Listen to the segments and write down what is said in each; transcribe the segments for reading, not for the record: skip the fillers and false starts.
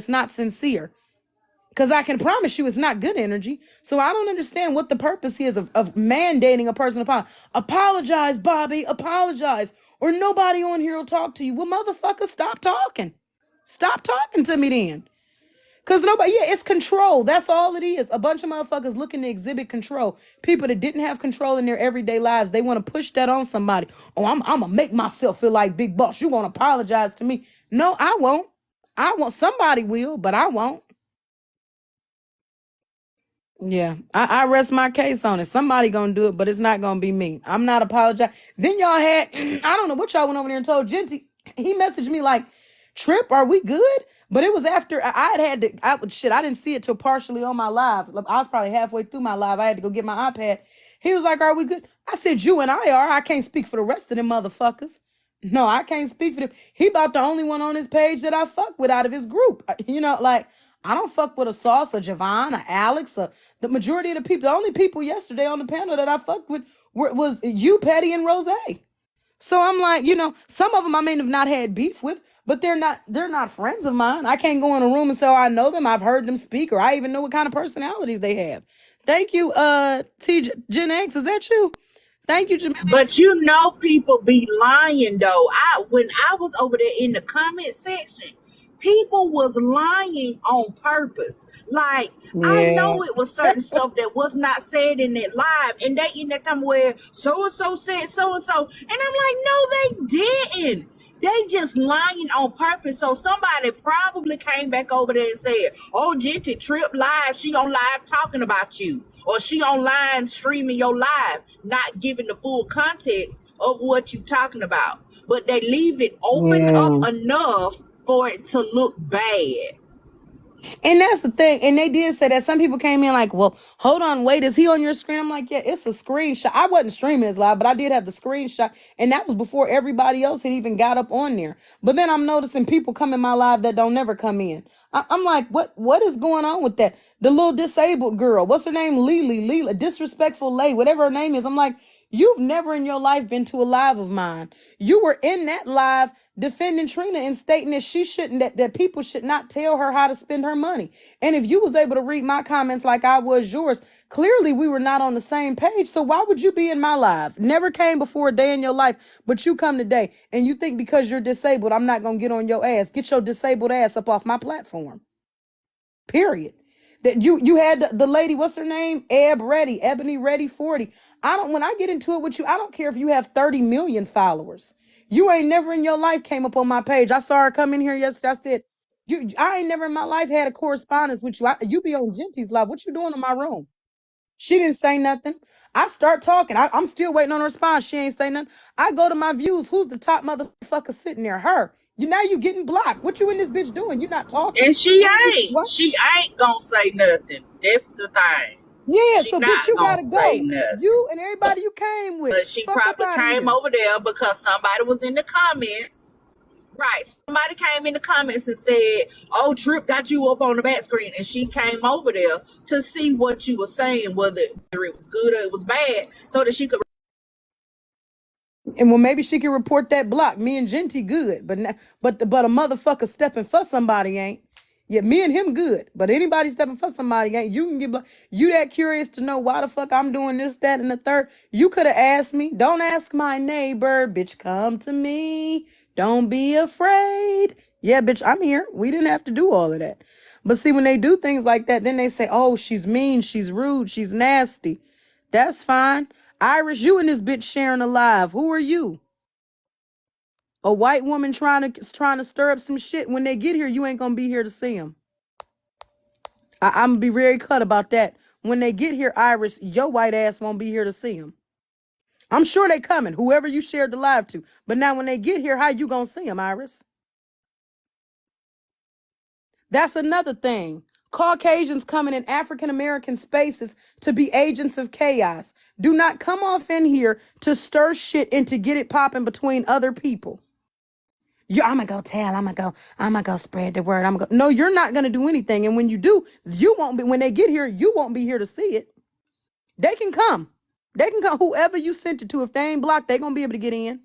it's not sincere. Because I can promise you it's not good energy. So I don't understand what the purpose is of mandating a person to apologize, Bobby, apologize. Or nobody on here will talk to you. Well, motherfucker, stop talking. Stop talking to me then. Because nobody, yeah, it's control. That's all it is. A bunch of motherfuckers looking to exhibit control. People that didn't have control in their everyday lives, they want to push that on somebody. Oh, I'm going to make myself feel like big boss. You want to apologize to me? No, I won't. I won't. Somebody will, but I won't. Yeah, I rest my case on it. Somebody gonna do it, but it's not gonna be me. I'm not apologizing. Then y'all had, I don't know what y'all went over there and told Genty. He messaged me like, Trip, are we good? But it was after I didn't see it till partially on my live. I was probably halfway through my live. I had to go get my iPad. He was like, are we good? I said, you and I are. I can't speak for the rest of them motherfuckers. No, I can't speak for them. He about the only one on his page that I fuck with out of his group. Like, I don't fuck with a Sauce or Javon or Alex or the majority of the people. The only people yesterday on the panel that I fucked with was you, Patty, and Rose. So I'm like, some of them I may have not had beef with, but they're not friends of mine. I can't go in a room and say, oh, I know them, I've heard them speak, or I even know what kind of personalities they have. Thank you, Gen X. Is that you? Thank you, Jamila. But people be lying though. When I was over there in the comment section, people was lying on purpose. Like, yeah. I know it was certain stuff that was not said in that live, and they in that time where so and so said so and so, and I'm like, no, they didn't. They just lying on purpose. So somebody probably came back over there and said, oh, Genty Trip live, she on live talking about you. Or she online streaming your live, not giving the full context of what you talking about. But they leave it open up enough for it to look bad. And that's the thing. And they did say that some people came in like, well, hold on, wait, is he on your screen? I'm like, yeah, it's a screenshot. I wasn't streaming his live, but I did have the screenshot. And that was before everybody else had even got up on there. But then I'm noticing people come in my live that don't never come in. I'm like, what is going on with that? The little disabled girl, what's her name? Lily, disrespectful Lay, whatever her name is. I'm like, you've never in your life been to a live of mine. You were in that live defending Trina and stating that she shouldn't, that people should not tell her how to spend her money. And if you was able to read my comments like I was yours, clearly we were not on the same page. So why would you be in my live? Never came before a day in your life, but you come today and you think because you're disabled, I'm not going to get on your ass. Get your disabled ass up off my platform. Period. That you had the lady, what's her name? Ebony Ready 40. When I get into it with you, I don't care if you have 30 million followers. You ain't never in your life came up on my page. I saw her come in here yesterday. I said, I ain't never in my life had a correspondence with you. You be on Genty's live. What you doing in my room? She didn't say nothing. I start talking. I'm still waiting on a response. She ain't say nothing. I go to my views. Who's the top motherfucker sitting there? Her. Now you getting blocked. What you in this bitch doing? You not talking. And she ain't. She ain't gonna say nothing. That's the thing. Yeah, so bitch, you gotta go. You and everybody you came with. But she probably came over there because somebody was in the comments. Right. Somebody came in the comments and said, oh, Trip got you up on the back screen. And she came over there to see what you were saying, whether it was good or it was bad, so that she could. And well, maybe she can report that block. Me and Genty good, but a motherfucker stepping for somebody ain't. Yeah, me and him good, but anybody stepping for somebody ain't. You can get blocked. You that curious to know why the fuck I'm doing this, that, and the third? You could have asked me. Don't ask my neighbor, bitch. Come to me. Don't be afraid. Yeah, bitch, I'm here. We didn't have to do all of that. But see, when they do things like that, then they say, oh, she's mean, she's rude, she's nasty. That's fine. Iris, you and this bitch sharing a live. Who are you? A white woman trying to stir up some shit. When they get here, you ain't gonna be here to see them. I'm gonna be very cut about that. When they get here, Iris, your white ass won't be here to see them. I'm sure they coming, whoever you shared the live to. But now when they get here, how you gonna see them, Iris? That's another thing. Caucasians coming in African-American spaces to be agents of chaos. Do not come off in here to stir shit and to get it popping between other people. I'm gonna go tell, I'm gonna go spread the word. No, you're not gonna do anything. And when you do, you won't be, when they get here, you won't be here to see it. They can come. Whoever you sent it to, if they ain't blocked, they gonna be able to get in.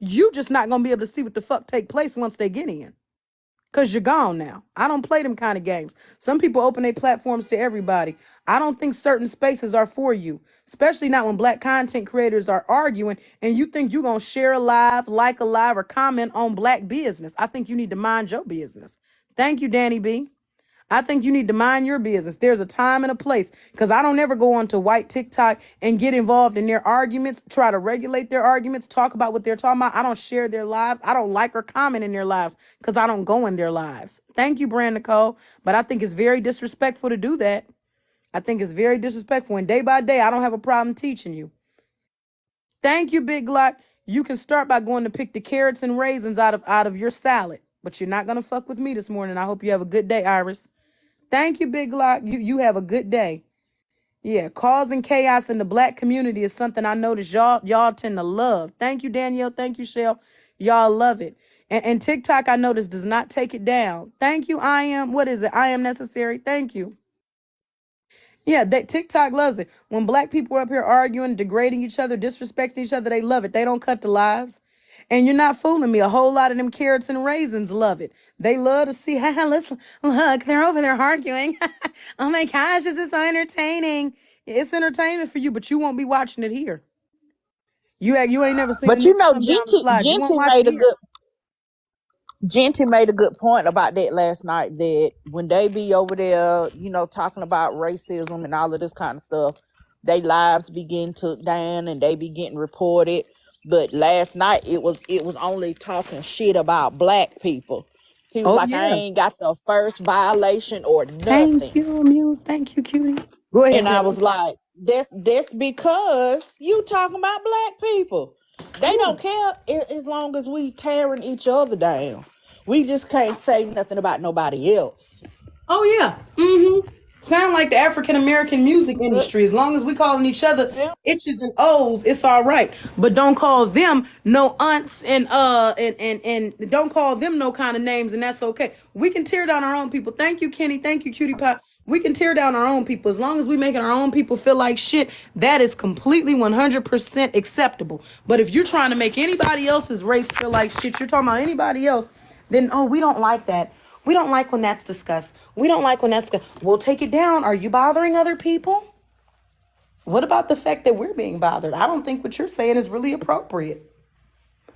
You just not gonna be able to see what the fuck take place once they get in. because you're gone now. I don't play them kind of games. Some people open their platforms to everybody. I don't think certain spaces are for you, especially not when black content creators are arguing and you think you're going to share a live, like a live, or comment on black business. I think you need to mind your business. Thank you, Danny B. I think you need to mind your business. There's a time and a place, because I don't ever go onto white TikTok and get involved in their arguments, try to regulate their arguments, talk about what they're talking about. I don't share their lives. I don't like or comment in their lives because I don't go in their lives. Thank you, Brand Nicole. But I think it's very disrespectful to do that. I think it's very disrespectful. And day by day, I don't have a problem teaching you. Thank you, Big Glock. You can start by going to pick the carrots and raisins out of your salad. But you're not gonna fuck with me this morning. I hope you have a good day, Iris. Thank you, Big Glock. You have a good day. Yeah, causing chaos in the black community is something I notice y'all tend to love. Thank you, Danielle. Thank you, Shell. Y'all love it. And TikTok, I notice, does not take it down. Thank you, I am. What is it? I am necessary. Thank you. Yeah, that TikTok loves it. When black people are up here arguing, degrading each other, disrespecting each other, they love it. They don't cut the lives. And you're not fooling me. A whole lot of them carrots and raisins love it. They love to see, haha, let's look, they're over there arguing. Oh my gosh, this is so entertaining. It's entertaining for you, but you won't be watching it here. You ain't never seen a But you nigga know, come down the slide. You won't watch it here. Genty made a good point about that last night, that when they be over there, talking about racism and all of this kind of stuff, they lives be getting took down and they be getting reported. But last night it was only talking shit about black people. He was Oh like, I yeah. ain't got the first violation or Thank nothing. you, Muse. Thank you, cutie. Go ahead, And I Phyllis. was like, that's because you talking about black people. They Yeah. don't care as long as we tearing each other down. We just can't say nothing about nobody else. Oh yeah. Mm-hmm. Sound like the African American music But industry. As long as we calling each other yeah, itches and O's, it's all right. But don't call them no aunts and don't call them no kind of names, and that's okay. We can tear down our own people. Thank you, Kenny. Thank you, Cutie Pie. We can tear down our own people. As long as we making our own people feel like shit, that is completely 100% acceptable. But if you're trying to make anybody else's race feel like shit, you're talking about anybody else, then oh, we don't like that. We don't like when that's discussed. We don't like when that's. We'll take it down. Are you bothering other people? What about the fact that we're being bothered? I don't think what you're saying is really appropriate.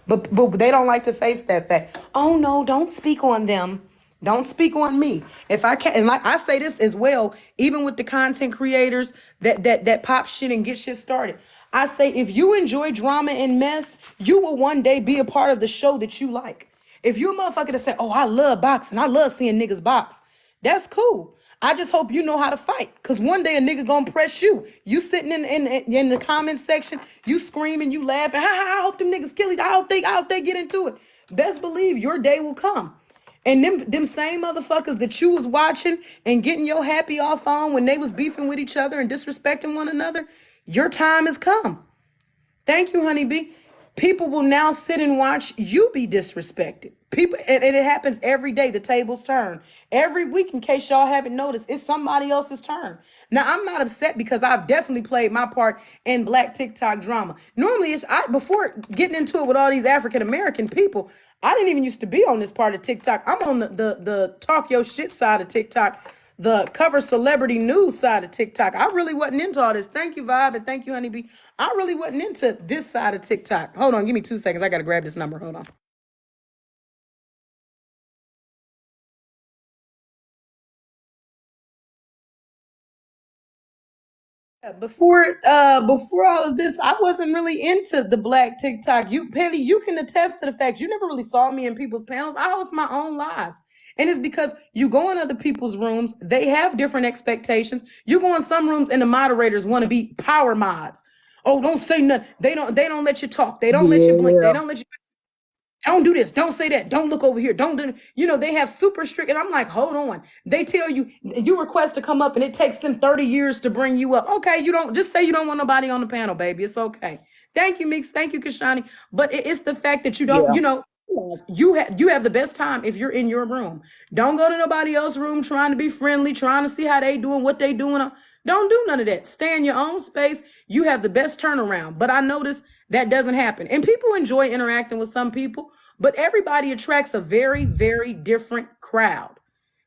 But they don't like to face that fact. Oh no, don't speak on them. Don't speak on me. If I can, and like I say this as well, even with the content creators that pop shit and get shit started. I say if you enjoy drama and mess, you will one day be a part of the show that you like. If you a motherfucker that say, "Oh, I love boxing. I love seeing niggas box," that's cool. I just hope you know how to fight, cause one day a nigga gonna press you. You sitting in the comment section, you screaming, you laughing. Ha ha! I hope them niggas kill each. I hope they get into it. Best believe your day will come. And them same motherfuckers that you was watching and getting your happy off on when they was beefing with each other and disrespecting one another, your time has come. Thank you, honeybee. People will now sit and watch you be disrespected. People, and it happens every day. The tables turn every week. In case y'all haven't noticed, it's somebody else's turn. Now, I'm not upset because I've definitely played my part in black TikTok drama. Normally, it's before getting into it with all these African American people. I didn't even used to be on this part of TikTok. I'm on the talk your shit side of TikTok, the cover celebrity news side of TikTok. I really wasn't into all this. Thank you, Vibe, and thank you, Honeybee. I really wasn't into this side of TikTok. Hold on, give me 2 seconds. I gotta grab this number. Hold on. Before all of this, I wasn't really into the black TikTok. You, Penny, you can attest to the fact you never really saw me in people's panels. I host my own lives. And it's because you go in other people's rooms, they have different expectations. You go in some rooms and the moderators want to be power mods. Oh, don't say nothing. They don't let you talk. They don't let you blink. They yeah, don't let you don't do this, don't say that, don't look over here, don't do, they have super strict, and I'm like, hold on. They tell you, you request to come up and it takes them 30 years to bring you up. Okay, you don't, just say you don't want nobody on the panel, baby. It's okay. Thank you, Mix. Thank you, Kashani. But it's the fact that you don't, yeah, you have the best time if you're in your room. Don't go to nobody else's room trying to be friendly, trying to see how they doing, what they doing. Don't do none of that. Stay in your own space. You have the best turnaround. But I notice that doesn't happen. And people enjoy interacting with some people, but everybody attracts a very, very different crowd.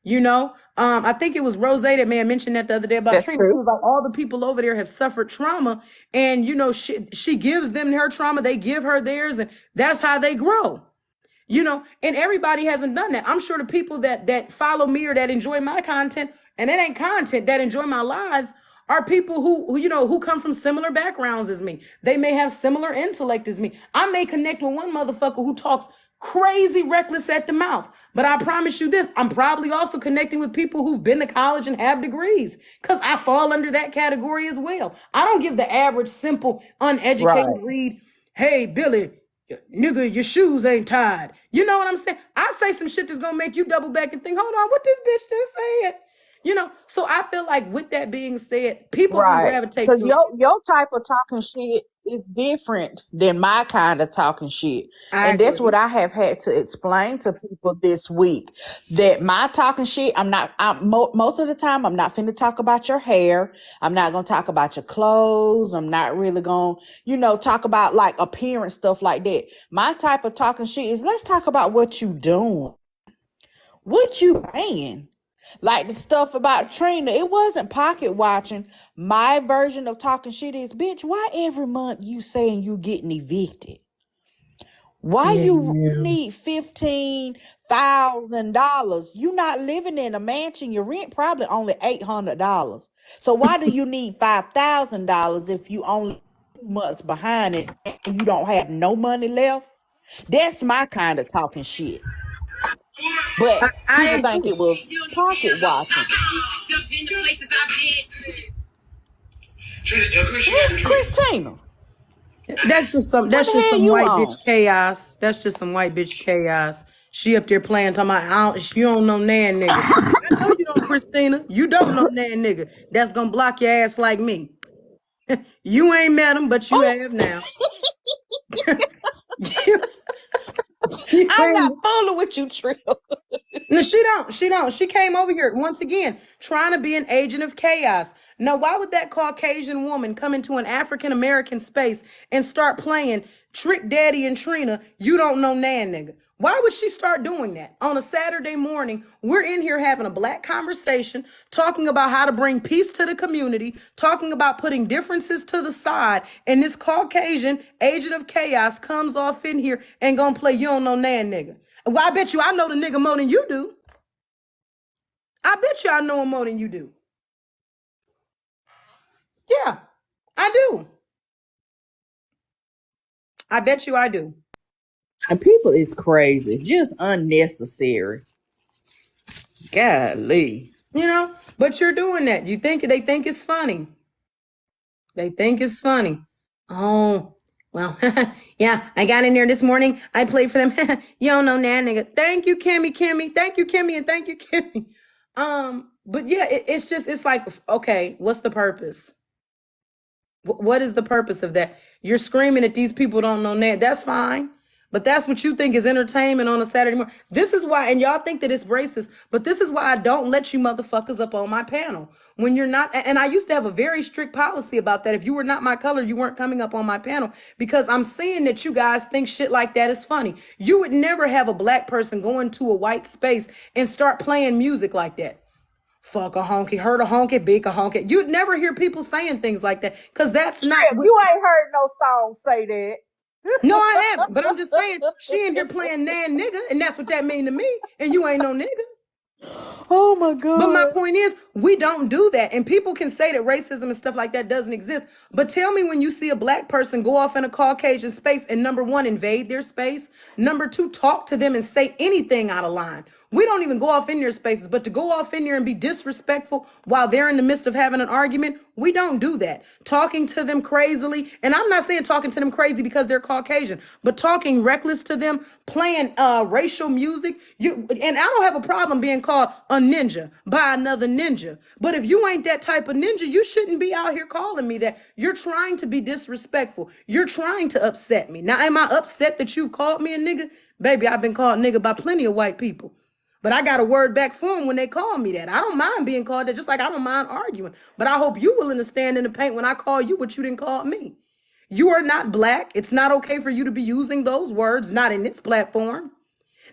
I think it was Rose that may have mentioned that the other day about That's Trina. She true. was like, all the people over there have suffered trauma, and she gives them her trauma, they give her theirs, and that's how they grow. And everybody hasn't done that. I'm sure the people that follow me or that enjoy my content, and it ain't content, that enjoy my lives, are people who come from similar backgrounds as me. They may have similar intellect as me. I may connect with one motherfucker who talks crazy reckless at the mouth, but I promise you this, I'm probably also connecting with people who've been to college and have degrees, because I fall under that category as well. I don't give the average simple uneducated Right. read, hey Billy, nigga, your shoes ain't tied. You know what I'm saying? I say some shit that's gonna make you double back and think, hold on, what this bitch just said. So I feel like, with that being said, people will Right. gravitate Because to it. your type of talking shit is different than my kind of talking shit. I And that's what agree. I have had to explain to people this week. That my talking shit, most of the time, I'm not finna talk about your hair. I'm not gonna talk about your clothes. I'm not really gonna, talk about like appearance, stuff like that. My type of talking shit is, let's talk about what you doing. What you paying? Like the stuff about Trina, it wasn't pocket watching. My version of talking shit is, bitch, why every month you saying you getting evicted? Why you Yeah. need $15,000? You not living in a mansion. Your rent probably only $800. So why do you need $5,000 if you only 2 months behind it and you don't have no money left? That's my kind of talking shit. But I people think agree. it was pocket watching. Who, Christina? That's just some What that's the just hell some you white on? bitch chaos. That's just some white bitch chaos. She up there playing, talking about, you don't know Nan nigga. I know you don't, Christina. You don't know Nan nigga. That's gonna block your ass like me. You ain't met him, but you Oh, have now. you, you I'm not ain't. fooling with you, Trill. No, she don't. She don't. She came over here once again trying to be an agent of chaos. Now, why would that Caucasian woman come into an African American space and start playing Trick Daddy and Trina? You don't know Nan nigga. Why would she start doing that on a Saturday morning? We're in here having a black conversation, talking about how to bring peace to the community, talking about putting differences to the side, and this Caucasian agent of chaos comes off in here and gonna play you don't know Nan nigga. Well, I bet you I know the nigga more than you do. I bet you I know him more than you do. Yeah, I do. I bet you I do. And people is crazy, just unnecessary. Golly. But you're doing that. They think it's funny. They think it's funny. Oh, well, yeah, I got in there this morning. I played for them. You don't know that nigga. Thank you, Kimmy. Thank you, Kimmy, and thank you, Kimmy. But yeah, it's like, okay, what's the purpose? What is the purpose of that? You're screaming at these people don't know that. That's fine. But that's what you think is entertainment on a Saturday morning. This is why, and y'all think that it's racist, but this is why I don't let you motherfuckers up on my panel. When you're not, and I used to have a very strict policy about that. If you were not my color, you weren't coming up on my panel, because I'm seeing that you guys think shit like that is funny. You would never have a black person go into a white space and start playing music like that. Fuck a honky, hurt a honky, big a honky. You'd never hear people saying things like that, because that's not Trip, what. you ain't heard no song say No, I that. haven't. But I'm just saying, she in here playing nan nigga, and that's what that mean to me. And you ain't no nigga. Oh my But my God. point is, we don't do that. And people can say that racism and stuff like that doesn't exist. But tell me when you see a black person go off in a Caucasian space and, number one, invade their space. Number two, talk to them and say anything out of line. We don't even go off in their spaces, but to go off in there and be disrespectful while they're in the midst of having an argument, we don't do that. Talking to them crazily, and I'm not saying talking to them crazy because they're Caucasian, but talking reckless to them, playing racial music. And I don't have a problem being called a ninja by another ninja. But if you ain't that type of ninja, you shouldn't be out here calling me that. You're trying to be disrespectful. You're trying to upset me. Now, am I upset that you've called me a nigga? Baby, I've been called nigga by plenty of white people. But I got a word back for them when they call me that. I don't mind being called that, just like I don't mind arguing. But I hope you willing to stand in the paint when I call you what you didn't call me. You are not black. It's not okay for you to be using those words, not in this platform.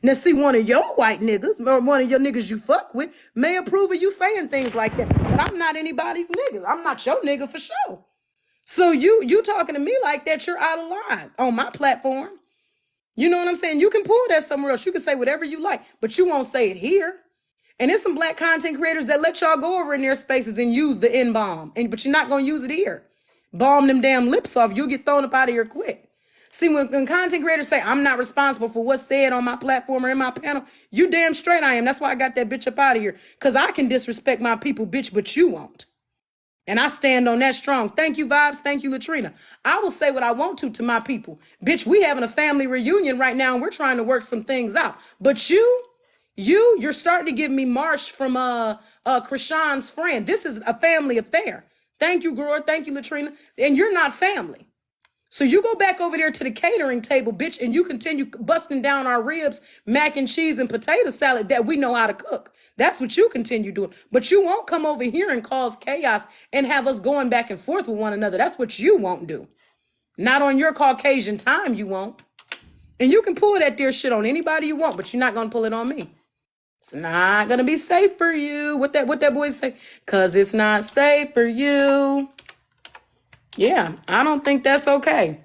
Now, see, one of your white niggas, or one of your niggas you fuck with, may approve of you saying things like that. But I'm not anybody's niggas. I'm not your nigga for sure. So you talking to me like that, you're out of line on my platform. You know what I'm saying? You can pull that somewhere else. You can say whatever you like, but you won't say it here. And there's some black content creators that let y'all go over in their spaces and use the N-bomb, but you're not going to use it here. Bomb them damn lips off. You'll get thrown up out of here quick. See, when content creators say, I'm not responsible for what's said on my platform or in my panel, you damn straight I am. That's why I got that bitch up out of here. Because I can disrespect my people, bitch, but you won't. And I stand on that strong. Thank you, Vibes. Thank you, Latrina. I will say what I want to my people. Bitch, we having a family reunion right now, and we're trying to work some things out. But you're starting to give me Marsh from Krishan's friend. This is a family affair. Thank you, Groer. Thank you, Latrina. And you're not family. So you go back over there to the catering table, bitch, and you continue busting down our ribs, mac and cheese, and potato salad that we know how to cook. That's what you continue doing. But you won't come over here and cause chaos and have us going back and forth with one another. That's what you won't do. Not on your Caucasian time, you won't. And you can pull that there shit on anybody you want, but you're not going to pull it on me. It's not going to be safe for you. What that boy say? Because it's not safe for you. Yeah, I don't think that's okay.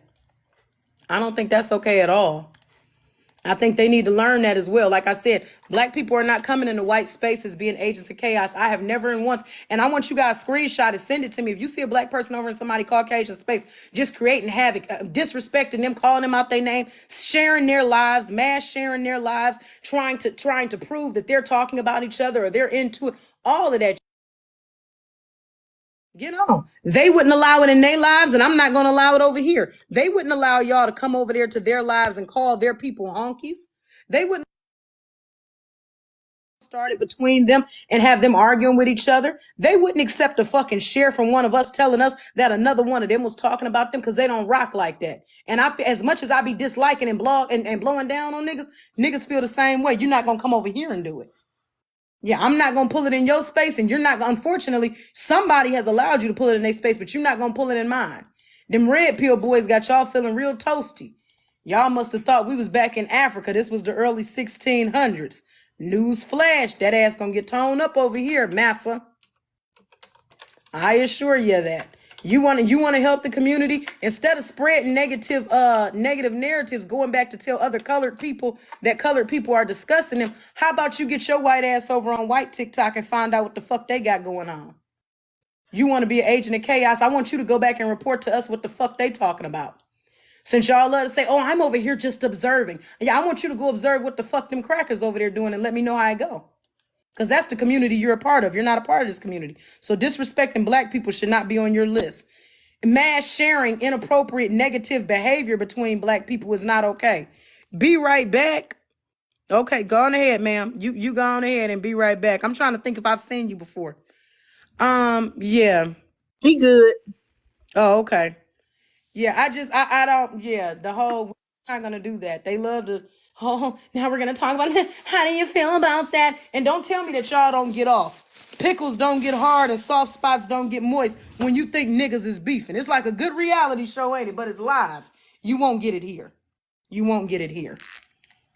I don't think that's okay at all. I think they need to learn that as well. Like I said, black people are not coming into white spaces being agents of chaos. I have never and once, and I want you guys to screenshot it, send it to me. If you see a black person over in somebody Caucasian space, just creating havoc, disrespecting them, calling them out their name, sharing their lives, mass sharing their lives, trying to prove that they're talking about each other or they're into it, all of that. Get on. They wouldn't allow it in their lives, and I'm not going to allow it over here. They wouldn't allow y'all to come over there to their lives and call their people honkies. They wouldn't start it between them and have them arguing with each other. They wouldn't accept a fucking share from one of us telling us that another one of them was talking about them because they don't rock like that. And as much as I be disliking and blowing down on niggas, niggas feel the same way. You're not going to come over here and do it. Yeah, I'm not going to pull it in your space, and you're not going to, unfortunately, somebody has allowed you to pull it in their space, but you're not going to pull it in mine. Them red pill boys got y'all feeling real toasty. Y'all must have thought we was back in Africa. This was the early 1600s. News flash, that ass going to get toned up over here, massa. I assure you that. You want to help the community instead of spreading negative narratives, going back to tell other colored people that colored people are discussing them. How about you get your white ass over on white TikTok and find out what the fuck they got going on? You want to be an agent of chaos? I want you to go back and report to us what the fuck they talking about. Since y'all love to say, "Oh, I'm over here just observing." Yeah, I want you to go observe what the fuck them crackers over there doing and let me know how I go. Because that's the community you're a part of. You're not a part of this community. So disrespecting black people should not be on your list. Mass sharing inappropriate negative behavior between black people is not okay. Be right back. Okay, go on ahead, ma'am. You go on ahead and be right back. I'm trying to think if I've seen you before. Yeah. He good. Oh, okay. Yeah, I don't, yeah, the whole, we're not going to do that. They love to, oh, now we're going to talk about how do you feel about that? And don't tell me that y'all don't get off. Pickles don't get hard and soft spots don't get moist when you think niggas is beefing. It's like a good reality show, ain't it? But it's live. You won't get it here. You won't get it here.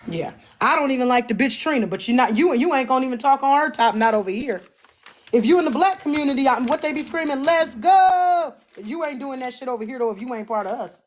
Yeah. I don't even like the bitch Trina, but you ain't going to even talk on her top, not over here. If you in the black community, what they be screaming, let's go. You ain't doing that shit over here, though, if you ain't part of us.